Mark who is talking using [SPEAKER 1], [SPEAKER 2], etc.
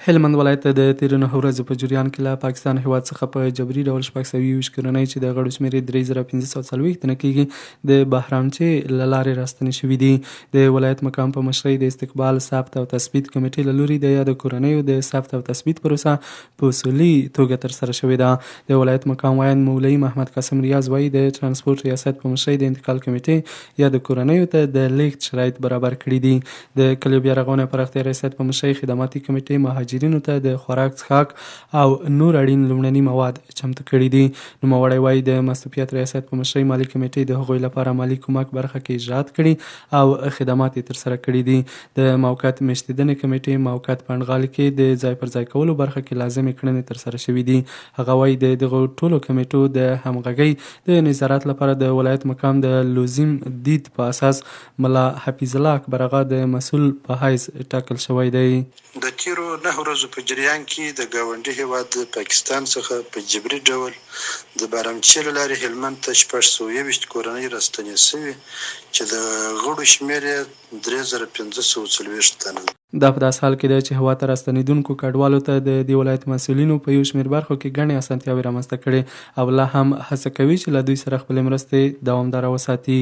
[SPEAKER 1] هلمند ولایت د تیرو 9 ورځو په جریان کې له پاکستان هیواد څخه په جبري ډول 620 کورنۍ چې د غړو شمېر یې 3540 تنه کېږي د بهرامچې له لارې راستنې شوي دي. د ولایت مقام په مشرۍ د استقبال ثبت او تثبیت کمیټې له لوري د یادو کورنیو د ثبت او تثبیت پروسه په اصولي توګه ترسره شوې ده. د ولایت مقام وایي مولوي محمد قاسم ریاض وایي د ترانسپورت ریاست په مشرۍ د انتقال کمیټې یادو کورنیو ته د لیږد شرایط برابر کړي دي. د کلیو بیا رغونې پراختیا ریاست په مشرۍ خدماتي کمیټې مهاجرینو ته د خوراک څښاک او نور اړین لومړني مواد چمتو کړي دي. نوموړی وایي د مستوفیت ریاست په مشرۍ مالي کمیټې د هغوی لپاره مالي کومک برخه کې اجراات کړي او خدمات یې ترسره کړي دي. د موقت میشتېدنې کمیټې موقت پنډغالي کې د ځای پر ځای کولو برخه کې لازمې کړنې ترسره شوي دي. هغه وایي د دغو ټولو کمیټو د همغږۍ د نظارت لپاره د ولایت مقام د لوزیم دید په اساس ملا حفیظ الله اکبر آغا د مسؤل په حیث ټاکل شوی دی.
[SPEAKER 2] د تیرو 9 ورځو په جریان کې د ګاونډي هیواد پاکستان څخه په جبري ډول د بهرامچې له لارې هلمند ته 620 کورنۍ راستنې شوي چې د غړو شمېر یې 3540 تنه ده.
[SPEAKER 1] دا په داسې حال کې ده چې هېواد ته راستنېدونکو کډوالو ته د دې ولایت مسؤلینو په یو شمېر برخو کې ګڼې اسانتیاوې رامنځته کړې او لا هم هڅه کوي چې له دوی سره خپلې مرستې دوامداره وساتي.